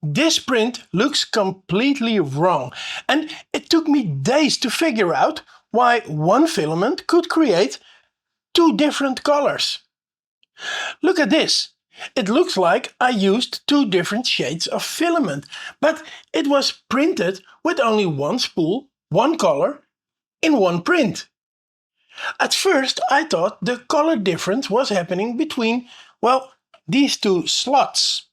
this print looks completely wrong, and it took me days to figure out why one filament could create two different colors. Look at this. It looks like I used two different shades of filament, but it was printed with only one spool, one color, in one print. At first I thought the color difference was happening between, well, these two slots.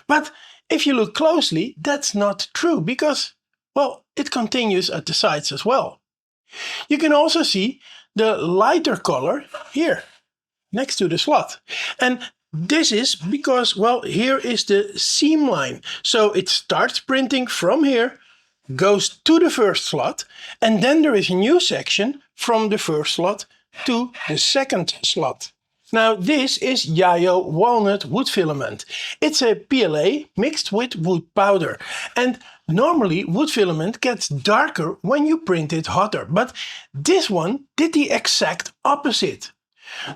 But if you look closely, that's not true because, well, it continues at the sides as well. You can also see the lighter color here, next to the slot. And this is because, well, here is the seam line. So it starts printing from here, goes to the first slot, and then there is a new section from the first slot to the second slot. Now this is JAYO Walnut Wood filament. It's a PLA mixed with wood powder, and normally wood filament gets darker when you print it hotter, but this one did the exact opposite.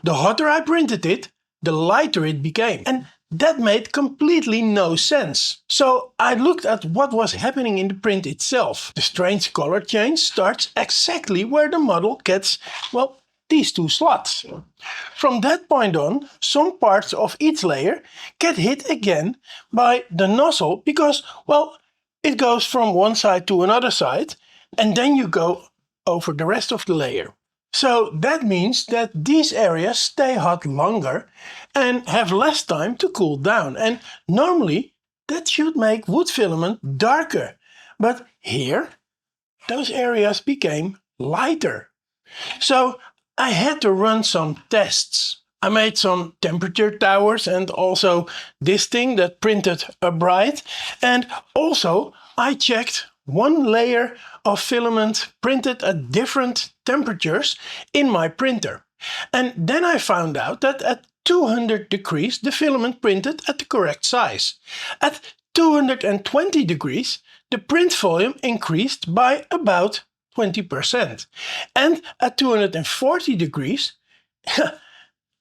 The hotter I printed it, the lighter it became, and that made completely no sense. So I looked at what was happening in the print itself. The strange color change starts exactly where the model gets, well, these two slots. From that point on, some parts of each layer get hit again by the nozzle because, well, it goes from one side to another side, and then you go over the rest of the layer. So that means that these areas stay hot longer and have less time to cool down, and normally that should make wood filament darker, but here those areas became lighter. So I had to run some tests. I made some temperature towers and also this thing that printed upright, and also I checked one layer of filament printed at different temperatures in my printer. And then I found out that at 200 degrees the filament printed at the correct size. At 220 degrees the print volume increased by about 20%. And at 240 degrees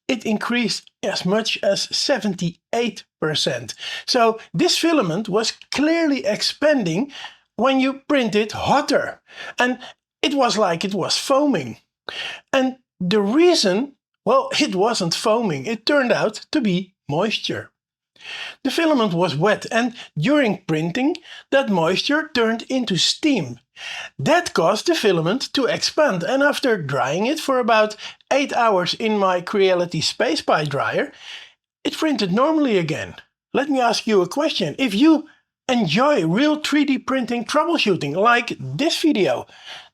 it increased as much as 78%. So this filament was clearly expanding when you print it hotter, and it was like it was foaming. And the reason, well, it wasn't foaming, it turned out to be moisture. The filament was wet, and during printing that moisture turned into steam. That caused the filament to expand, and after drying it for about 8 hours in my Creality Space Pie dryer, it printed normally again. Let me ask you a question. If you enjoy real 3D printing troubleshooting like this video,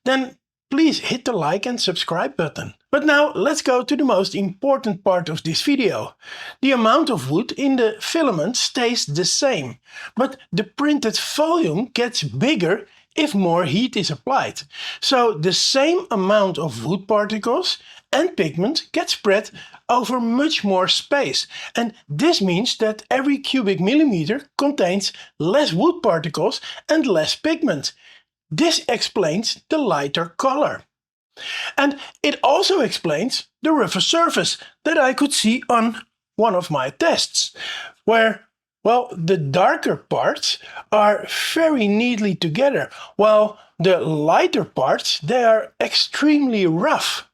then please hit the like and subscribe button. But now let's go to the most important part of this video. The amount of wood in the filament stays the same, but the printed volume gets bigger if more heat is applied. So the same amount of wood particles and pigment get spread over much more space, and this means that every cubic millimeter contains less wood particles and less pigment. This explains the lighter color. And it also explains the rougher surface that I could see on one of my tests, where, well, the darker parts are very neatly together, while the lighter parts, they are extremely rough.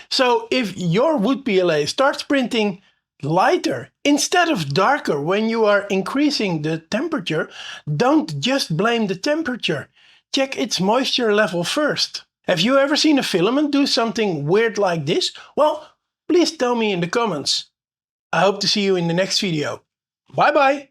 So if your wood PLA starts printing lighter instead of darker when you are increasing the temperature, don't just blame the temperature. Check its moisture level first. Have you ever seen a filament do something weird like this? Well, please tell me in the comments. I hope to see you in the next video. Bye bye!